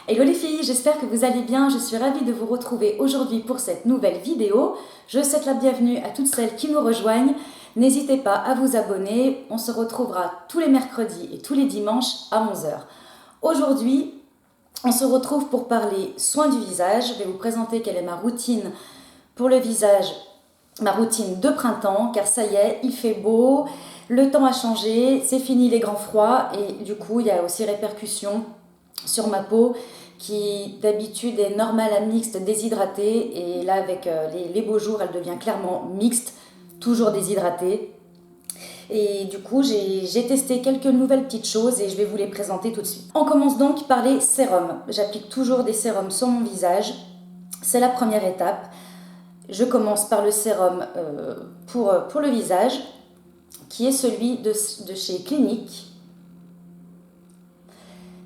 Hello les filles, j'espère que vous allez bien, je suis ravie de vous retrouver aujourd'hui pour cette nouvelle vidéo. Je souhaite la bienvenue à toutes celles qui nous rejoignent. N'hésitez pas à vous abonner, on se retrouvera tous les mercredis et tous les dimanches à 11 heures. Aujourd'hui, on se retrouve pour parler soins du visage. Je vais vous présenter quelle est ma routine pour le visage, ma routine de printemps, car ça y est, il fait beau, le temps a changé, c'est fini les grands froids et du coup il y a aussi répercussions sur ma peau qui d'habitude est normale à mixte déshydratée et là avec les beaux jours elle devient clairement mixte, toujours déshydratée. Et du coup j'ai testé quelques nouvelles petites choses et je vais vous les présenter tout de suite. On commence donc par les sérums. J'applique toujours des sérums sur mon visage, c'est la première étape. Je commence par le sérum pour le visage qui est celui de chez Clinique.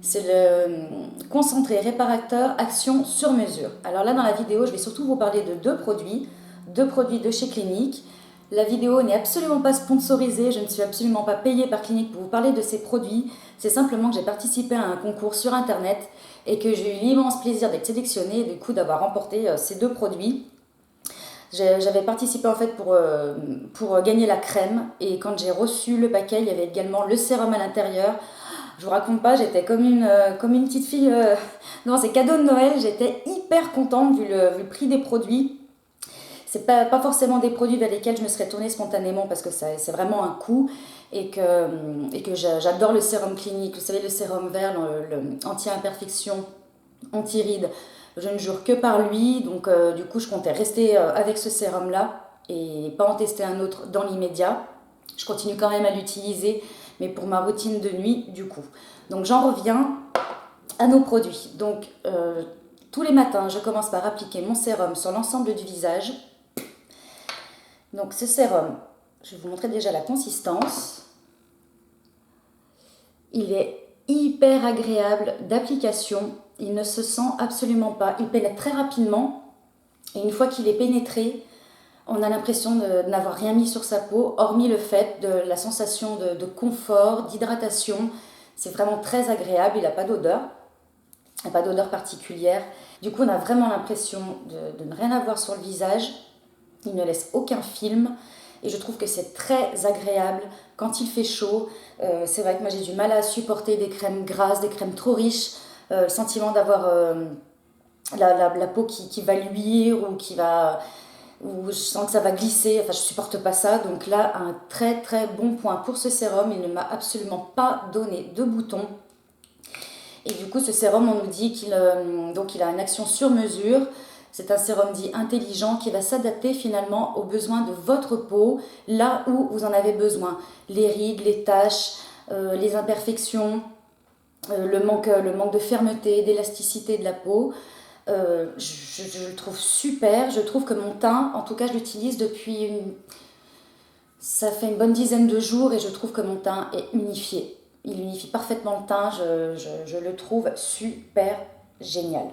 C'est le concentré réparateur action sur mesure. Alors là dans la vidéo je vais surtout vous parler de deux produits de chez Clinique. La vidéo n'est absolument pas sponsorisée, je ne suis absolument pas payée par Clinique pour vous parler de ces produits. C'est simplement que j'ai participé à un concours sur internet et que j'ai eu l'immense plaisir d'être sélectionnée et du coup d'avoir remporté ces deux produits. J'avais participé en fait pour gagner la crème et quand j'ai reçu le paquet, il y avait également le sérum à l'intérieur. Je vous raconte pas, j'étais comme une petite fille dans ses cadeaux de Noël. J'étais hyper contente vu le prix des produits. C'est pas forcément des produits vers lesquels je me serais tournée spontanément parce que c'est vraiment un coût et que j'adore le sérum Clinique. Vous savez, le sérum vert, le anti-imperfection, anti-rides. Je ne jure que par lui, donc du coup je comptais rester avec ce sérum là et pas en tester un autre dans l'immédiat. Je continue quand même à l'utiliser, mais pour ma routine de nuit du coup. Donc j'en reviens à nos produits. Donc tous les matins je commence par appliquer mon sérum sur l'ensemble du visage. Donc ce sérum, je vais vous montrer déjà la consistance. Il est hyper agréable d'application. Il ne se sent absolument pas. Il pénètre très rapidement. Et une fois qu'il est pénétré, on a l'impression de n'avoir rien mis sur sa peau, hormis le fait de la sensation de confort, d'hydratation. C'est vraiment très agréable. Il n'a pas d'odeur. Il n'a pas d'odeur particulière. Du coup, on a vraiment l'impression de ne rien avoir sur le visage. Il ne laisse aucun film. Et je trouve que c'est très agréable quand il fait chaud. C'est vrai que moi j'ai du mal à supporter des crèmes grasses, des crèmes trop riches. Le sentiment d'avoir la peau qui va luire ou où je sens que ça va glisser. Enfin, je supporte pas ça. Donc là, un très très bon point pour ce sérum. Il ne m'a absolument pas donné de boutons. Et du coup, ce sérum, on nous dit qu'il il a une action sur mesure. C'est un sérum dit intelligent qui va s'adapter finalement aux besoins de votre peau, là où vous en avez besoin. Les rides, les taches, les imperfections, le manque de fermeté, d'élasticité de la peau. Je le trouve super. Je trouve que mon teint, en tout cas je l'utilise ça fait une bonne dizaine de jours et je trouve que mon teint est unifié. Il unifie parfaitement le teint, je le trouve super génial.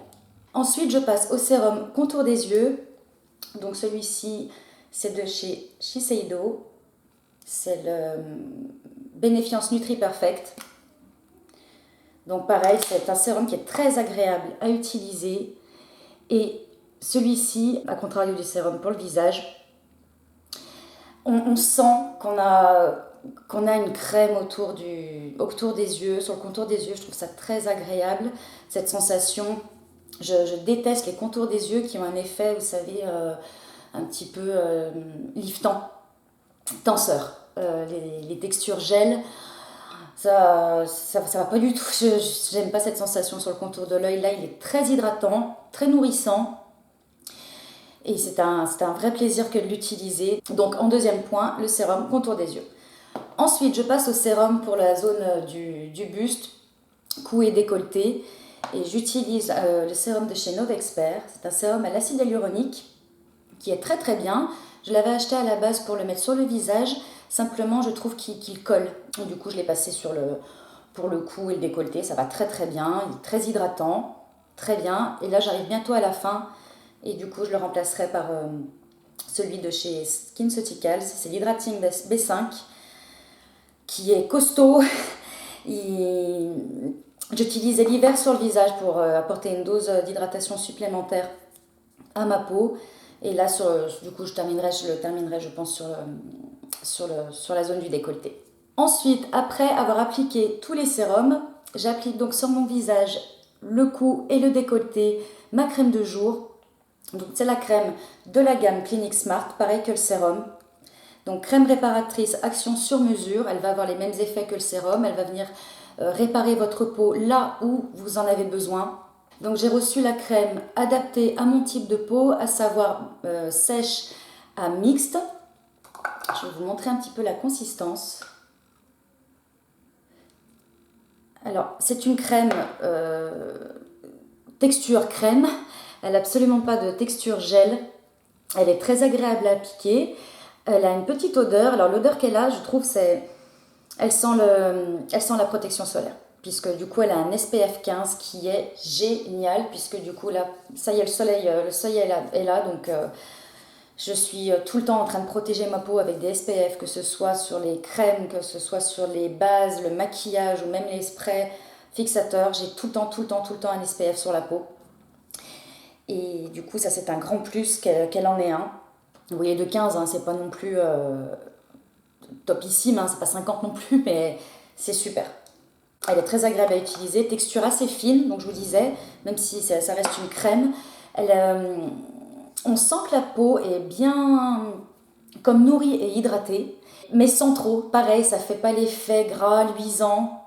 Ensuite, je passe au sérum contour des yeux. Donc celui-ci, c'est de chez Shiseido. C'est le Benefiance Nutri Perfect. Donc pareil, c'est un sérum qui est très agréable à utiliser. Et celui-ci, à contrario du sérum pour le visage, on sent qu'on a une crème autour des yeux, sur le contour des yeux. Je trouve ça très agréable, cette sensation. Je déteste les contours des yeux qui ont un effet, vous savez, un petit peu liftant, tenseur. Les textures gel, ça va pas du tout. J'aime pas cette sensation sur le contour de l'œil. Là, il est très hydratant, très nourrissant. Et c'est un vrai plaisir que de l'utiliser. Donc en deuxième point, le sérum contour des yeux. Ensuite, je passe au sérum pour la zone du buste, cou et décolleté. Et j'utilise le sérum de chez Novexpert. C'est un sérum à l'acide hyaluronique qui est très très bien. Je l'avais acheté à la base pour le mettre sur le visage. Simplement, je trouve qu'il colle. Et du coup, je l'ai passé pour le cou et le décolleté. Ça va très très bien. Il est très hydratant. Très bien. Et là, j'arrive bientôt à la fin. Et du coup, je le remplacerai par celui de chez SkinCeuticals. C'est l'Hydrating B5 qui est costaud. Il J'utilisais l'hiver sur le visage pour apporter une dose d'hydratation supplémentaire à ma peau. Et là, du coup, je le terminerai, je pense, sur la zone du décolleté. Ensuite, après avoir appliqué tous les sérums, j'applique donc sur mon visage, le cou et le décolleté, ma crème de jour. Donc c'est la crème de la gamme Clinique Smart, pareil que le sérum. Donc crème réparatrice, action sur mesure, elle va avoir les mêmes effets que le sérum, elle va venir réparer votre peau là où vous en avez besoin. Donc j'ai reçu la crème adaptée à mon type de peau, à savoir sèche à mixte. Je vais vous montrer un petit peu la consistance. Alors c'est une crème texture crème, elle n'a absolument pas de texture gel, elle est très agréable à appliquer, elle a une petite odeur. Alors l'odeur qu'elle a, je trouve, elle sent la protection solaire, puisque du coup elle a un SPF 15 qui est génial, puisque du coup là, ça y est, le soleil est là, donc je suis tout le temps en train de protéger ma peau avec des SPF, que ce soit sur les crèmes, que ce soit sur les bases, le maquillage ou même les sprays fixateurs. J'ai tout le temps un SPF sur la peau. Et du coup, ça c'est un grand plus qu'elle en ait un. Vous voyez, de 15, hein, c'est pas non plus topissime, hein, c'est pas 50 non plus, mais c'est super. Elle est très agréable à utiliser, texture assez fine, donc je vous disais, même si ça reste une crème, on sent que la peau est bien comme nourrie et hydratée, mais sans trop. Pareil, ça fait pas l'effet gras, luisant,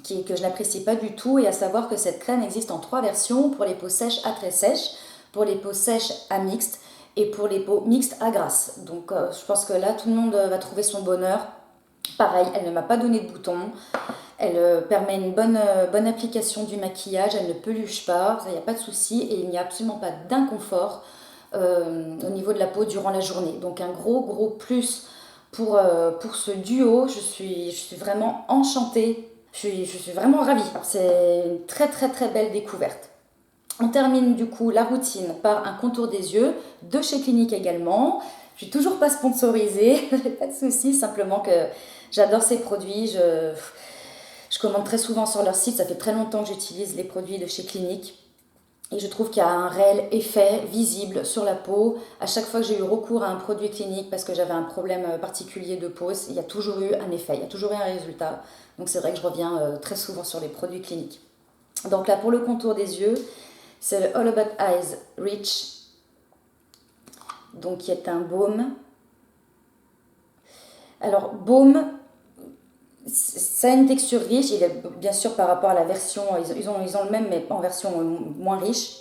que je n'apprécie pas du tout. Et à savoir que cette crème existe en 3 versions, pour les peaux sèches à très sèches, pour les peaux sèches à mixtes et pour les peaux mixtes à grasses. Donc je pense que là, tout le monde va trouver son bonheur. Pareil, elle ne m'a pas donné de boutons. Elle permet une bonne application du maquillage, elle ne peluche pas, ça, il n'y a pas de souci, et il n'y a absolument pas d'inconfort au niveau de la peau durant la journée. Donc un gros plus pour ce duo. Je suis vraiment enchantée, je suis vraiment ravie. C'est une très belle découverte. On termine du coup la routine par un contour des yeux, de chez Clinique également. Je suis toujours pas sponsorisée, pas de souci, simplement que j'adore ces produits. Je commande très souvent sur leur site, ça fait très longtemps que j'utilise les produits de chez Clinique. Et je trouve qu'il y a un réel effet visible sur la peau. À chaque fois que j'ai eu recours à un produit Clinique parce que j'avais un problème particulier de peau, il y a toujours eu un effet, il y a toujours eu un résultat. Donc c'est vrai que je reviens très souvent sur les produits Clinique. Donc là, pour le contour des yeux, c'est le All About Eyes Rich, donc qui est un baume. Alors, baume, ça a une texture riche. Il est bien sûr par rapport à la version, ils ont le même mais en version moins riche.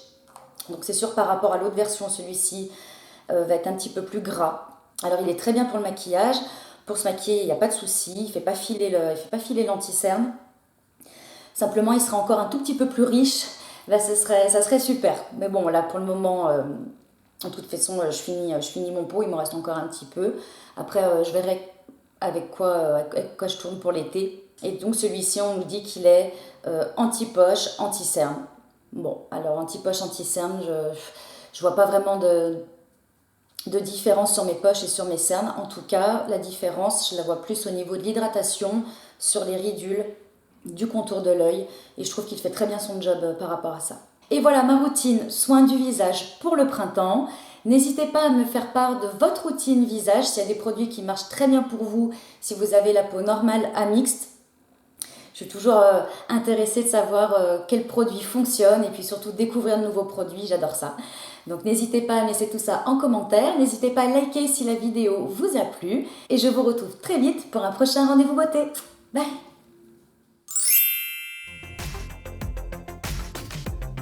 Donc c'est sûr par rapport à l'autre version, celui-ci va être un petit peu plus gras. Alors il est très bien pour le maquillage. Pour se maquiller, il n'y a pas de souci. Il ne fait pas filer l'anti-cerne. Simplement, il sera encore un tout petit peu plus riche. Là, ça serait super. Mais bon, là, pour le moment, de toute façon, je finis mon pot. Il me reste encore un petit peu. Après, je verrai avec quoi je tourne pour l'été. Et donc, celui-ci, on nous dit qu'il est anti-poche, anti-cerne. Bon, alors, anti-poche, anti-cerne, je vois pas vraiment de différence sur mes poches et sur mes cernes. En tout cas, la différence, je la vois plus au niveau de l'hydratation, sur les ridules, du contour de l'œil, et je trouve qu'il fait très bien son job par rapport à ça. Et voilà ma routine soin du visage pour le printemps. N'hésitez pas à me faire part de votre routine visage, s'il y a des produits qui marchent très bien pour vous, si vous avez la peau normale à mixte. Je suis toujours intéressée de savoir quels produits fonctionnent et puis surtout découvrir de nouveaux produits, j'adore ça. Donc n'hésitez pas à laisser tout ça en commentaire, n'hésitez pas à liker si la vidéo vous a plu et je vous retrouve très vite pour un prochain rendez-vous beauté. Bye!